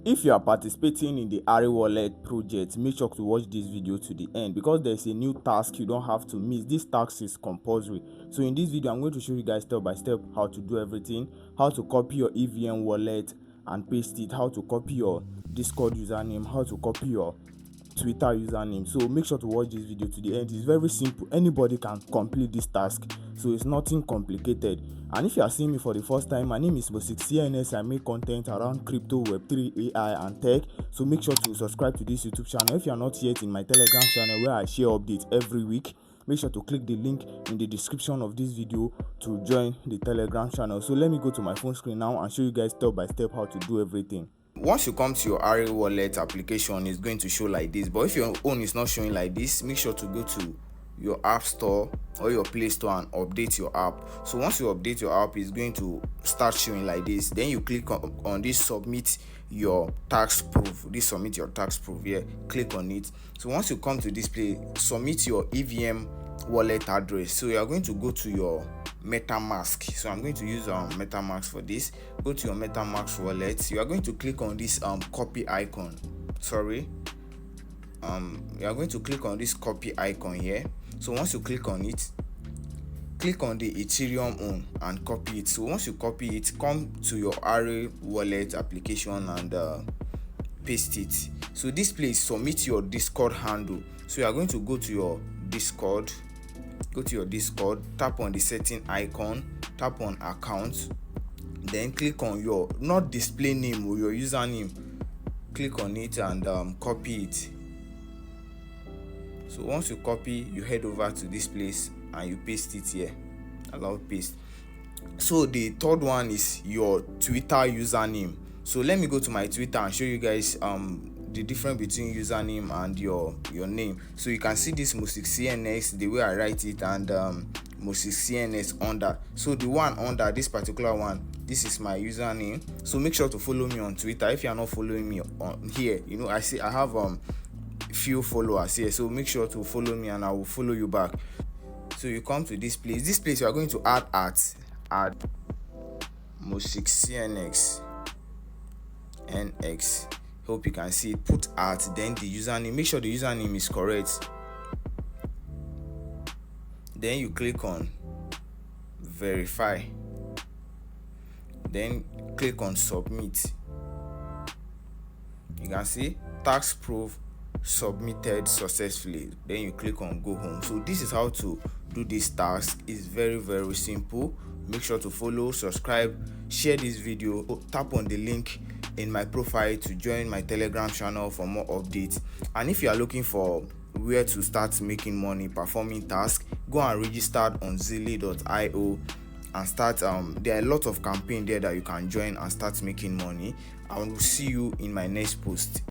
If you are participating in the Ari-Wallet project, make sure to watch this video to the end because there's a new task you don't have to miss. This task is compulsory. So in this video, I'm going to show you guys step by step how to do everything, how to copy your EVM wallet and paste it, how to copy your Discord username, how to copy your Twitter username. So make sure to watch this video to the end. It's very simple. Anybody can complete this task, so it's nothing complicated. And if you are seeing me for the first time, my name is mosescnx. I make content around crypto, web3, AI and tech. So make sure to subscribe to this YouTube channel. If you are not yet in my Telegram channel where I share updates every week, make sure to click the link in the description of this video to join the Telegram channel. So let me go to my phone screen now and show you guys step by step how to do everything. Once you come to your Ari-Wallet application, it's going to show like this. But if your own is not showing like this, make sure to go to your app store or your Play Store and update your app. So once you update your app, it's going to start showing like this. Then you click on this submit your tax proof. This submit your tax proof here. Click on it. So once you come to this place, submit your EVM wallet address. So you are going to go to your MetaMask. So I'm going to use MetaMask for this. Go to your MetaMask wallet. You are going to click on this copy icon. You are going to click on this copy icon here. So once you click on it, click on the Ethereum own and copy it. So once you copy it, come to your Ari-Wallet application and paste it. So this place, submit your Discord handle. So you are going to go to your Discord. Go to your Discord, tap on the setting icon, tap on account, then click on your not display name or your username. Click on it and copy it. So once you copy, you head over to this place and you paste it here. Allow paste. So the third one is your Twitter username. So let me go to my Twitter and show you guys the difference between username and your name. So you can see this mosescnx, the way I write it, and mosescnx under. So the one under, this particular one, this is my username. So make sure to follow me on Twitter. If you are not following me on here, you know, I have few followers here, so make sure to follow me and I will follow you back. So you come to this place you are going to add mosescnx nx. Hope you can see it. Put at, then the username. Make sure the username is correct. Then you click on verify, then click on submit. You can see tax proof submitted successfully. Then you click on go home. So this is how to do this task. It's very simple. Make sure to follow, subscribe, share this video, tap on the link in my profile to join my Telegram channel for more updates. And if you are looking for where to start making money performing tasks, go and register on zilly.io and start. There are a lot of campaigns there that you can join and start making money. I will see you in my next post.